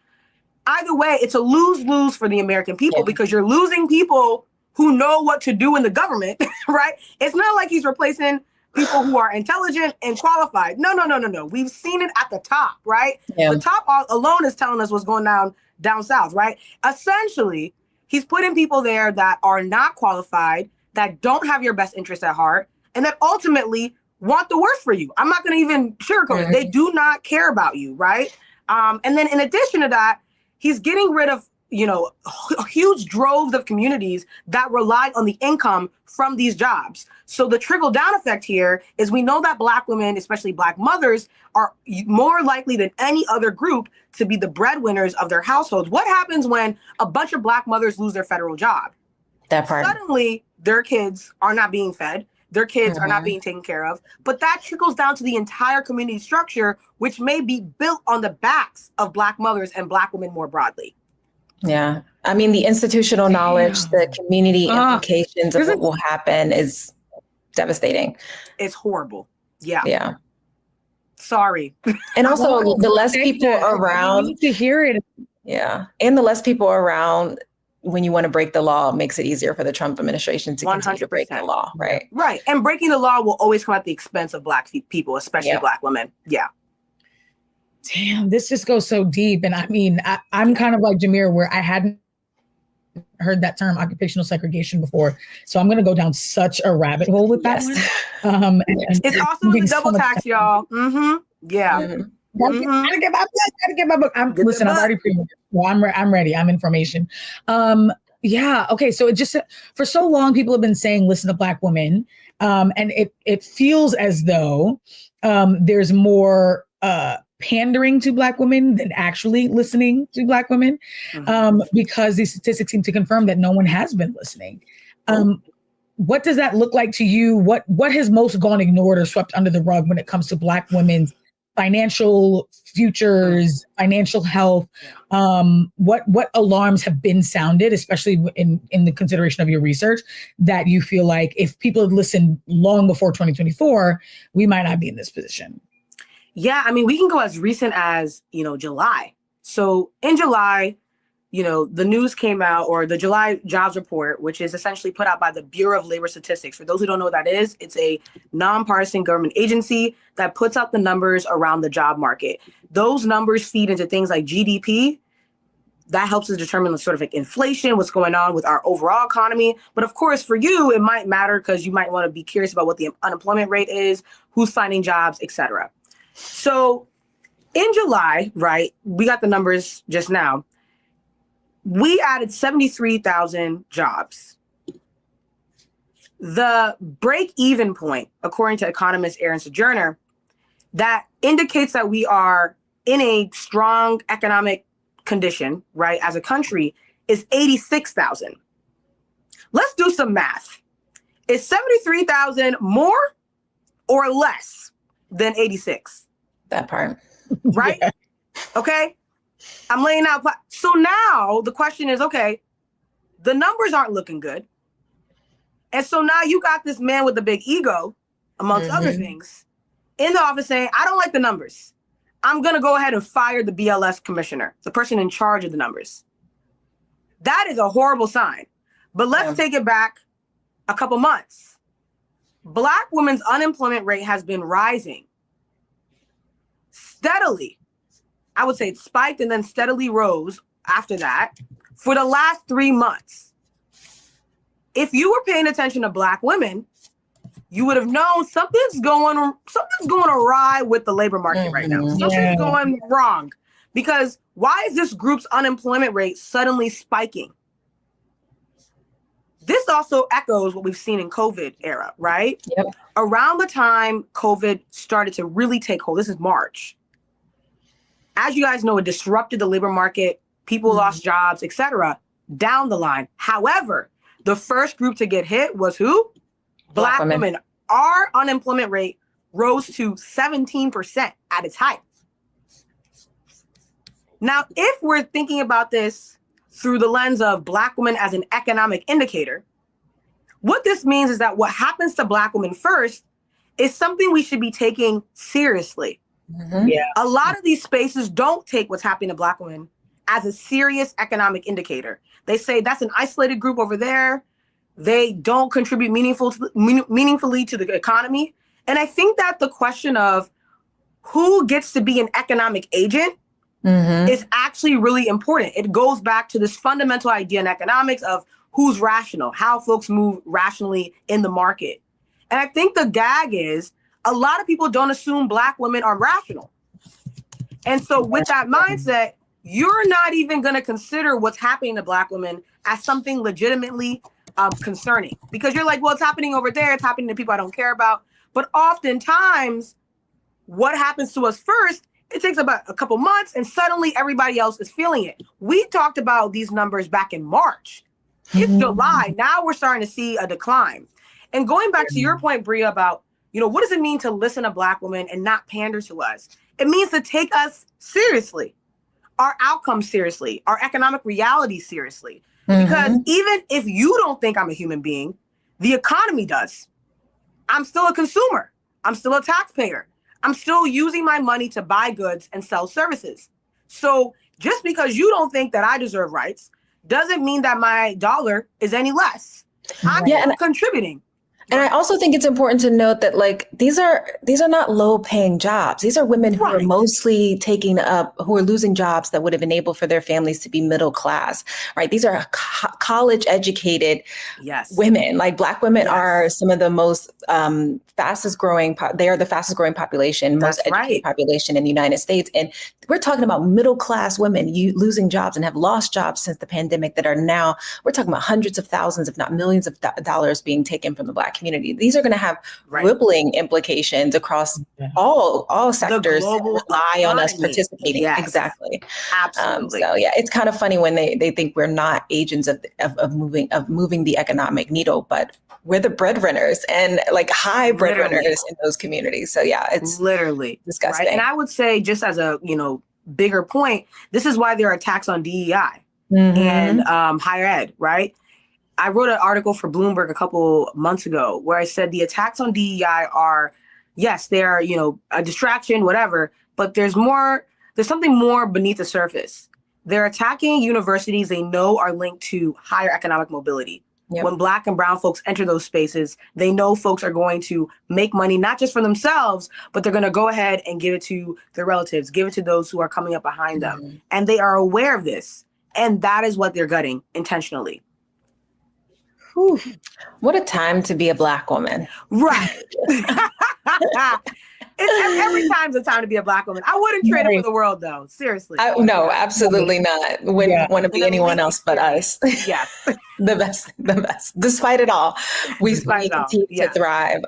Speaker 6: Either way, it's a lose-lose for the American people because you're losing people who know what to do in the government, right? It's not like he's replacing people who are intelligent and qualified. No. We've seen it at the top, right? The top alone is telling us what's going down south, right? Essentially, he's putting people there that are not qualified, that don't have your best interest at heart, and that ultimately want the worst for you. I'm not going to even sugarcoat it. They do not care about you, right? And then in addition to that, he's getting rid of, you know, huge droves of communities that rely on the income from these jobs. So the trickle down effect here is we know that Black women, especially Black mothers, are more likely than any other group to be the breadwinners of their households. What happens when a bunch of Black mothers lose their federal job?
Speaker 2: That part.
Speaker 6: Suddenly, their kids are not being fed. Their kids are not being taken care of. But that trickles down to the entire community structure, which may be built on the backs of Black mothers and Black women more broadly.
Speaker 2: Yeah. I mean, the institutional knowledge, the community implications of what will happen is devastating.
Speaker 6: It's horrible. Yeah.
Speaker 2: Yeah.
Speaker 6: Sorry.
Speaker 2: And also the less people around.
Speaker 1: You need to hear it.
Speaker 2: Yeah. And the less people around when you want to break the law makes it easier for the Trump administration to continue to break the law, right?
Speaker 6: Right. And breaking the law will always come at the expense of Black people, especially Black women. Yeah.
Speaker 1: Damn, this just goes so deep. And I mean, I'm kind of like Jamira, where I hadn't heard that term occupational segregation before. So I'm going to go down such a rabbit hole with that one.
Speaker 6: It's also the double tax, y'all. Yeah.
Speaker 1: Gotta get my book. Listen, I'm already I'm ready. I'm information. Yeah. Okay. So it just, for so long, people have been saying, listen to Black women. And it feels as though there's more pandering to Black women than actually listening to Black women, because these statistics seem to confirm that no one has been listening. What does that look like to you? What has most gone ignored or swept under the rug when it comes to Black women's financial futures, financial health? What alarms have been sounded, especially in the consideration of your research, that you feel like if people had listened long before 2024, we might not be in this position?
Speaker 6: Yeah, I mean, we can go as recent as, July. So in July, the news came out, or the July jobs report, which is essentially put out by the Bureau of Labor Statistics. For those who don't know what that is, it's a nonpartisan government agency that puts out the numbers around the job market. Those numbers feed into things like GDP. That helps us determine the sort of like inflation, what's going on with our overall economy. But of course, for you, it might matter because you might want to be curious about what the unemployment rate is, who's finding jobs, et cetera. So in July, right, we got the numbers just now. We added 73,000 jobs. The break-even point, according to economist Aaron Sojourner, that indicates that we are in a strong economic condition, right, as a country, is 86,000. Let's do some math. Is 73,000 more or less than 86?
Speaker 2: That part.
Speaker 6: Right? Yeah. Okay. I'm laying out. So now the question is, okay, the numbers aren't looking good. And so now you got this man with a big ego, amongst other things, in the office saying, I don't like the numbers. I'm going to go ahead and fire the BLS commissioner, the person in charge of the numbers. That is a horrible sign. But let's take it back a couple months. Black women's unemployment rate has been rising steadily. I would say it spiked and then steadily rose after that for the last 3 months. If you were paying attention to Black women, you would have known something's going awry with the labor market right now. Something's going wrong. Because why is this group's unemployment rate suddenly spiking? This also echoes what we've seen in COVID era, right? Yep. Around the time COVID started to really take hold, this is March. As you guys know, it disrupted the labor market. People lost jobs, etc. down the line. However, the first group to get hit was who? Black women. Our unemployment rate rose to 17% at its height. Now, if we're thinking about this through the lens of Black women as an economic indicator, what this means is that what happens to Black women first is something we should be taking seriously. A lot of these spaces don't take what's happening to Black women as a serious economic indicator. They say that's an isolated group over there. They don't contribute meaningfully to the economy. And I think that the question of who gets to be an economic agent is actually really important. It goes back to this fundamental idea in economics of who's rational, how folks move rationally in the market. And I think the gag is a lot of people don't assume Black women are rational. And so with that mindset, you're not even going to consider what's happening to Black women as something legitimately concerning, because you're like, well, it's happening over there. It's happening to people I don't care about. But oftentimes what happens to us first, it takes about a couple months and suddenly everybody else is feeling it. We talked about these numbers back in March. It's July. Now we're starting to see a decline. And going back to your point, Brea, about, what does it mean to listen to Black women and not pander to us? It means to take us seriously, our outcomes seriously, our economic reality seriously. Because even if you don't think I'm a human being, the economy does. I'm still a consumer. I'm still a taxpayer. I'm still using my money to buy goods and sell services. So just because you don't think that I deserve rights doesn't mean that my dollar is any less. I'm contributing.
Speaker 2: And I also think it's important to note that these are not low paying jobs. These are women who are mostly who are losing jobs that would have enabled for their families to be middle class, right? These are college educated women. Black women are some of the most fastest growing. They are the fastest growing population, most educated population in the United States. And we're talking about middle class women losing jobs and have lost jobs since the pandemic that are now, we're talking about hundreds of thousands, if not millions of dollars being taken from the Black community. These are going to have rippling implications across all sectors that rely on us participating. Exactly.
Speaker 6: Absolutely.
Speaker 2: It's kind of funny when they think we're not agents of moving the economic needle, but we're the breadwinners and high breadwinners in those communities. So it's
Speaker 6: literally
Speaker 2: disgusting.
Speaker 6: Right? And I would say, just as a bigger point, this is why there are attacks on DEI and higher ed, right? I wrote an article for Bloomberg a couple months ago where I said the attacks on DEI are, yes, they are, a distraction, whatever, but there's something more beneath the surface. They're attacking universities they know are linked to higher economic mobility. Yep. When Black and brown folks enter those spaces, they know folks are going to make money, not just for themselves, but they're going to go ahead and give it to their relatives, give it to those who are coming up behind them. And they are aware of this. And that is what they're gutting intentionally.
Speaker 2: Whew. What a time to be a Black woman.
Speaker 6: Right. Every time's a time to be a Black woman. I wouldn't trade it for the world, though. Seriously.
Speaker 2: No, absolutely not. Wouldn't want to be anyone else but us.
Speaker 6: Yes.
Speaker 2: The best. Despite it all, we continue to thrive,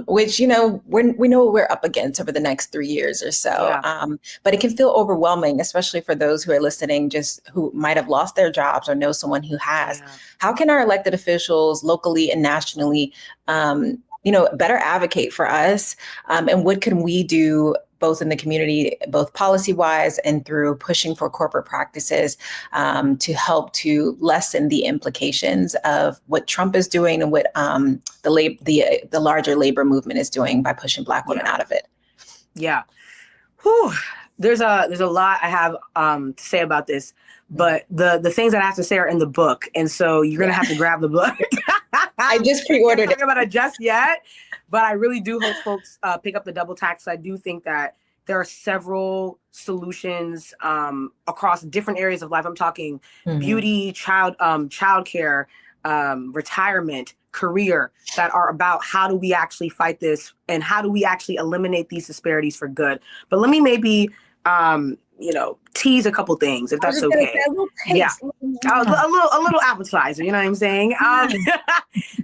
Speaker 2: which, we know what we're up against over the next 3 years or so. Yeah. But it can feel overwhelming, especially for those who are listening, just who might have lost their jobs or know someone who has. Yeah. How can our elected officials locally and nationally better advocate for us? And what can we do both in the community, both policy-wise and through pushing for corporate practices to help to lessen the implications of what Trump is doing and what the larger labor movement is doing by pushing Black women out of it.
Speaker 6: Yeah. Whew. There's a lot I have to say about this, but the things that I have to say are in the book, and so you're gonna have to grab the book.
Speaker 2: I just pre-ordered it.
Speaker 6: I'm not talking about it just yet, but I really do hope folks pick up the double tax. I do think that there are several solutions across different areas of life. I'm talking beauty, childcare, retirement, career, that are about how do we actually fight this and how do we actually eliminate these disparities for good. But let me maybe tease a couple things, if that's okay. Yeah, a little appetizer, you know what I'm saying?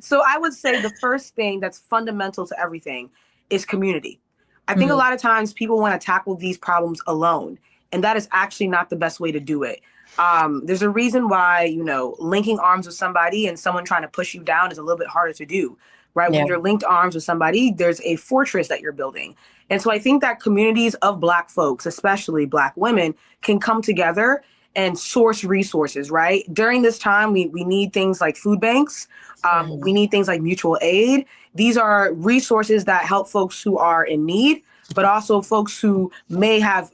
Speaker 6: So I would say the first thing that's fundamental to everything is community. I think a lot of times people want to tackle these problems alone, and that is actually not the best way to do it. There's a reason why, linking arms with somebody and someone trying to push you down is a little bit harder to do, right? Yeah. When you're linked arms with somebody, there's a fortress that you're building. And so I think that communities of Black folks, especially Black women, can come together and source resources, right? During this time, we need things like food banks. We need things like mutual aid. These are resources that help folks who are in need, but also folks who may have,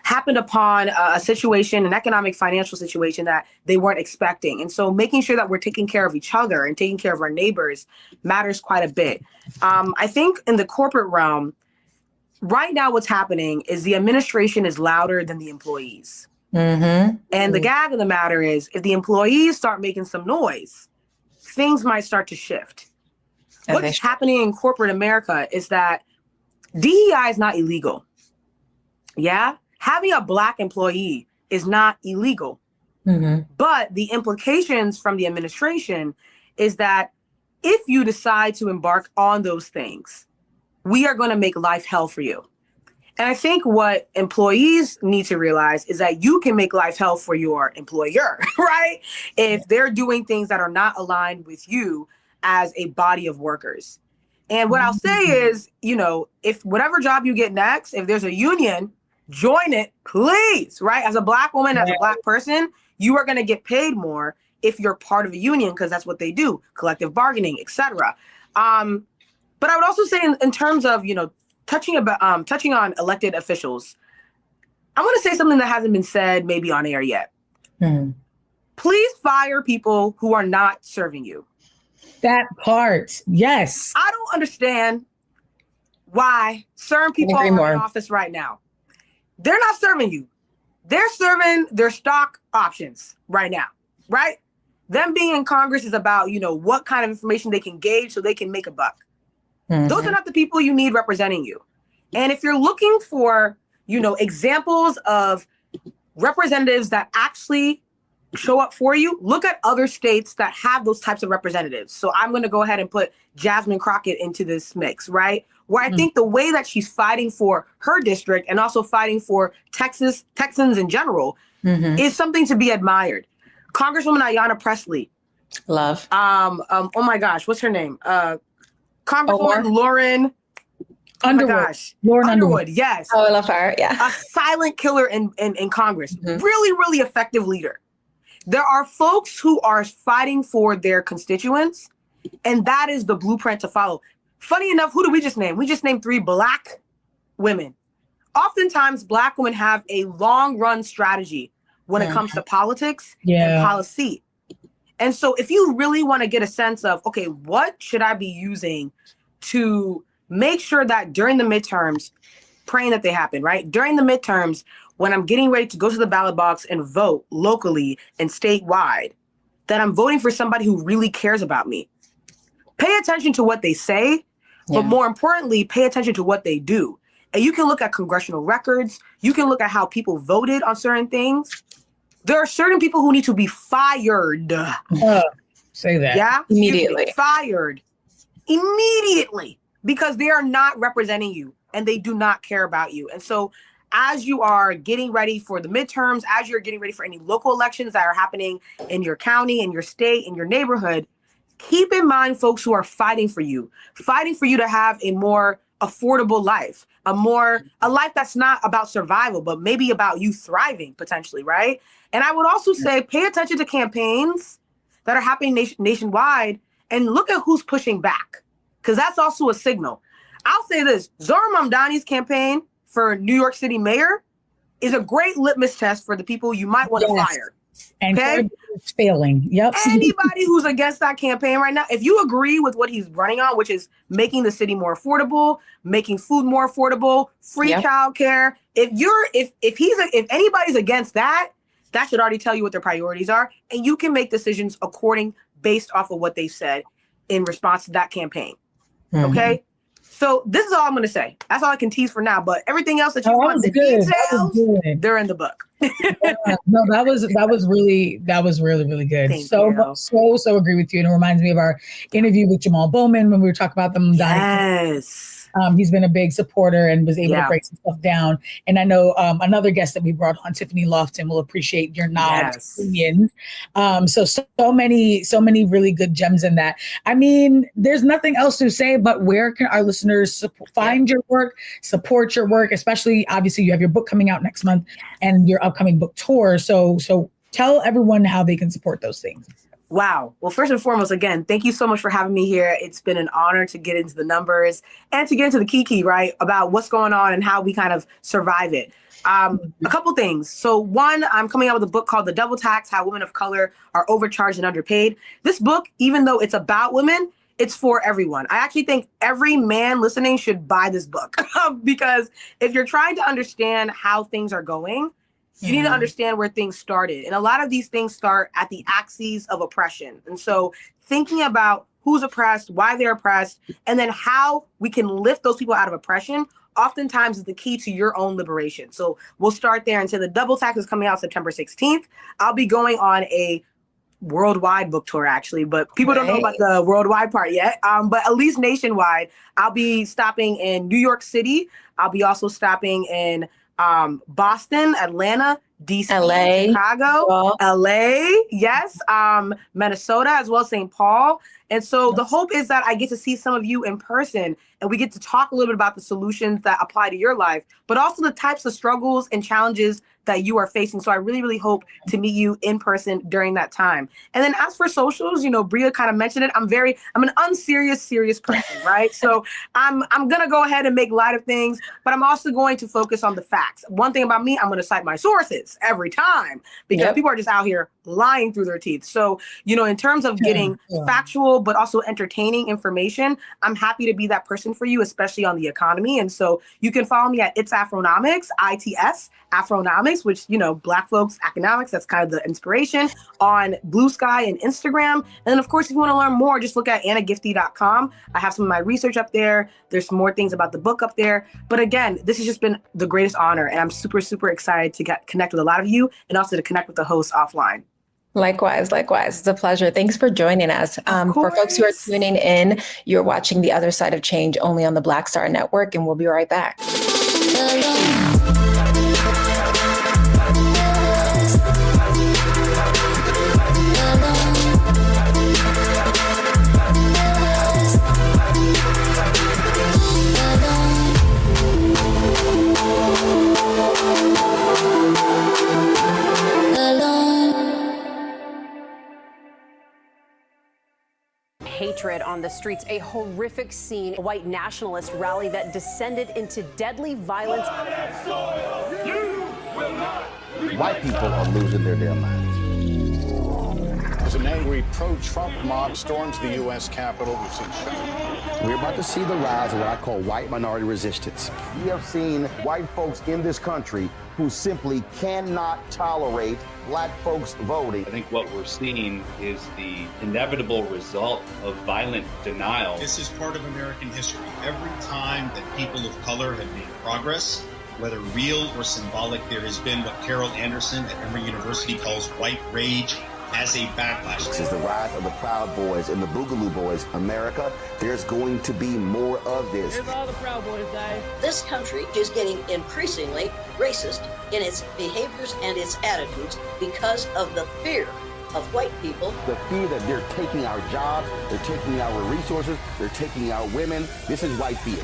Speaker 6: happened upon a situation, an economic financial situation that they weren't expecting. And so making sure that we're taking care of each other and taking care of our neighbors matters quite a bit. I think in the corporate realm, right now what's happening is the administration is louder than the employees. And the gag of the matter is, if the employees start making some noise, things might start to shift. What's happening in corporate America is that DEI is not illegal. Yeah? Having a Black employee is not illegal. But the implications from the administration is that if you decide to embark on those things, we are going to make life hell for you. And I think what employees need to realize is that you can make life hell for your employer, right? If they're doing things that are not aligned with you as a body of workers. And what I'll say is, if whatever job you get next, if there's a union, join it, please, right? As a Black woman, as a Black person, you are going to get paid more if you're part of a union, because that's what they do, collective bargaining, etc. But I would also say in terms of, touching on elected officials, I want to say something that hasn't been said maybe on air yet. Please fire people who are not serving you.
Speaker 1: That part, yes.
Speaker 6: I don't understand why certain people are in office right now. They're not serving you. They're serving their stock options right now, right? Them being in Congress is about, what kind of information they can gauge so they can make a buck. Those are not the people you need representing you. And if you're looking for, examples of representatives that actually show up for you, look at other states that have those types of representatives. So I'm going to go ahead and put Jasmine Crockett into this mix, right? Where I think the way that she's fighting for her district and also fighting for Texans in general is something to be admired. Congresswoman Ayanna Pressley.
Speaker 2: Love.
Speaker 6: Oh my gosh, what's her name? Congresswoman Lauren
Speaker 1: Underwood.
Speaker 6: Oh my gosh.
Speaker 1: Lauren Underwood.
Speaker 6: Yes.
Speaker 2: Oh, I love her. Yeah.
Speaker 6: A silent killer in Congress. Really, really effective leader. There are folks who are fighting for their constituents, and that is the blueprint to follow. Funny enough, who did we just name? We just named 3 Black women. Oftentimes, Black women have a long run strategy when it comes to politics and policy. And so if you really want to get a sense of, okay, what should I be using to make sure that during the midterms, praying that they happen, right? During the midterms, when I'm getting ready to go to the ballot box and vote locally and statewide, that I'm voting for somebody who really cares about me. Pay attention to what they say, but more importantly, pay attention to what they do. And you can look at congressional records. You can look at how people voted on certain things. There are certain people who need to be fired.
Speaker 1: Say that.
Speaker 6: Yeah?
Speaker 2: Immediately.
Speaker 6: Fired. Immediately. Because they are not representing you and they do not care about you. And so as you are getting ready for the midterms, as you're getting ready for any local elections that are happening in your county, in your state, in your neighborhood, keep in mind folks who are fighting for you to have a more affordable life, a life that's not about survival, but maybe about you thriving potentially, right? And I would also say pay attention to campaigns that are happening nationwide and look at who's pushing back, because that's also a signal. I'll say this, Zohran Mamdani's campaign for New York City mayor is a great litmus test for the people you might want to fire.
Speaker 1: And
Speaker 6: okay?
Speaker 1: It's failing. Yep.
Speaker 6: Anybody who's against that campaign right now, if you agree with what he's running on, which is making the city more affordable, making food more affordable, free childcare, if anybody's against that, that should already tell you what their priorities are, and you can make decisions based off of what they said in response to that campaign. Okay? So this is all I'm going to say. That's all I can tease for now. But everything else that you want, the details, they're in the book.
Speaker 1: No, that was really good. So agree with you. And it reminds me of our interview with Jamal Bowman when we were talking about them.
Speaker 6: Yes.
Speaker 1: He's been a big supporter and was able to break some stuff down. And I know another guest that we brought on, Tiffany Lofton, will appreciate your opinions. So many really good gems in that. I mean, there's nothing else to say, but where can our listeners find your work, support your work, especially obviously you have your book coming out next month and your upcoming book tour. So tell everyone how they can support those things.
Speaker 6: Wow. Well, first and foremost, again, thank you so much for having me here. It's been an honor to get into the numbers and to get into the kiki, right, about what's going on and how we kind of survive it. A couple things. So one, I'm coming out with a book called The Double Tax, How Women of Color Are Overcharged and Underpaid. This book, even though it's about women, it's for everyone. I actually think every man listening should buy this book because if you're trying to understand how things are going, you need to understand where things started. And a lot of these things start at the axes of oppression. And so thinking about who's oppressed, why they're oppressed, and then how we can lift those people out of oppression oftentimes is the key to your own liberation. So we'll start there. And so The Double Tax is coming out September 16th. I'll be going on a worldwide book tour, actually, but people don't know about the worldwide part yet. But at least nationwide, I'll be stopping in New York City. I'll be also stopping in Boston, Atlanta, DC, LA, Chicago, LA, yes, Minnesota, as well as St. Paul. And so the hope is that I get to see some of you in person and we get to talk a little bit about the solutions that apply to your life, but also the types of struggles and challenges that you are facing. So I really, really hope to meet you in person during that time. And then as for socials, Brea kind of mentioned it. I'm an unserious, serious person, right? So I'm going to go ahead and make light of things, but I'm also going to focus on the facts. One thing about me, I'm going to cite my sources every time because people are just out here lying through their teeth. So, in terms of getting factual, but also entertaining information, I'm happy to be that person for you, especially on the economy. And so you can follow me at It's Afronomics, ITS, Afronomics, which, Black folks economics, that's kind of the inspiration, on Blue Sky and Instagram. And then, of course, if you want to learn more, just look at annagifty.com. I have some of my research up there. There's some more things about the book up there. But again, this has just been the greatest honor. And I'm super, super excited to connect with a lot of you and also to connect with the host offline.
Speaker 2: Likewise. It's a pleasure. Thanks for joining us. For folks who are tuning in, you're watching The Other Side of Change only on the Black Star Network, and we'll be right back.
Speaker 7: Hatred on the streets, a horrific scene, a white nationalist rally that descended into deadly violence.
Speaker 8: White people are losing their damn minds. As an angry pro-Trump mob storms the U.S. Capitol, we've seen
Speaker 9: We're about to see the rise of what I call white minority resistance.
Speaker 10: We have seen white folks in this country who simply cannot tolerate Black folks voting.
Speaker 11: I think what we're seeing is the inevitable result of violent denial.
Speaker 12: This is part of American history. Every time that people of color have made progress, whether real or symbolic, there has been what Carol Anderson at Emory University calls white rage as a backlash.
Speaker 10: This is the rise of the Proud Boys and the Boogaloo Boys. America, there's going to be more of this.
Speaker 13: Here's all the Proud Boys, Dave.
Speaker 14: This country is getting increasingly racist in its behaviors and its attitudes because of the fear of white people.
Speaker 9: The fear that they're taking our jobs, they're taking our resources, they're taking our women. This is white fear.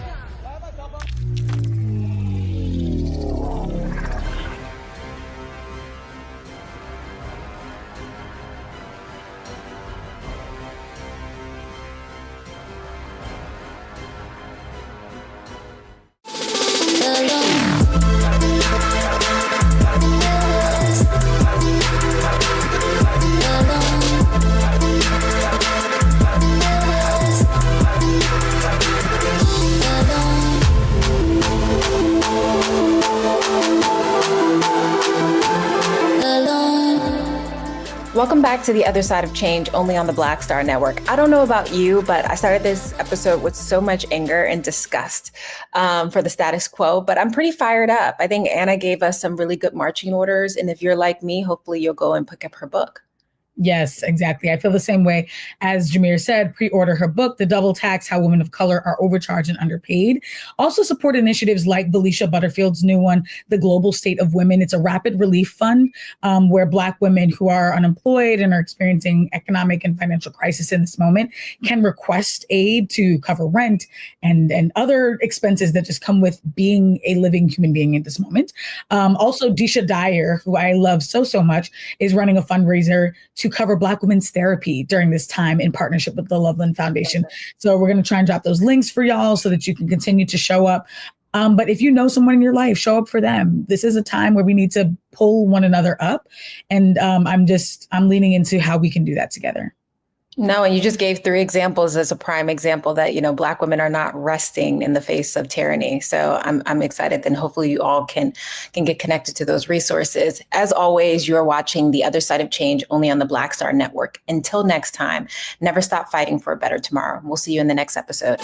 Speaker 2: Welcome back to The Other Side of Change, only on the Black Star Network. I don't know about you, but I started this episode with so much anger and disgust for the status quo, but I'm pretty fired up. I think Anna gave us some really good marching orders. And if you're like me, hopefully you'll go and pick up her book.
Speaker 1: Yes, exactly. I feel the same way. As Jamira said, pre-order her book, The Double Tax, How Women of Color Are Overcharged and Underpaid. Also support initiatives like Felicia Butterfield's new one, The Global State of Women. It's a rapid relief fund where Black women who are unemployed and are experiencing economic and financial crisis in this moment can request aid to cover rent and other expenses that just come with being a living human being in this moment. Also, Disha Dyer, who I love so much, is running a fundraiser to cover Black women's therapy during this time in partnership with the Loveland Foundation. So we're going to try and drop those links for y'all so that you can continue to show up. But if you know someone in your life, show up for them. This is a time where we need to pull one another up. And I'm leaning into how we can do that together.
Speaker 2: No, and you just gave 3 examples as a prime example that, Black women are not resting in the face of tyranny. So I'm excited. Then hopefully you all can get connected to those resources. As always, you're watching The Other Side of Change only on the Black Star Network. Until next time, never stop fighting for a better tomorrow. We'll see you in the next episode.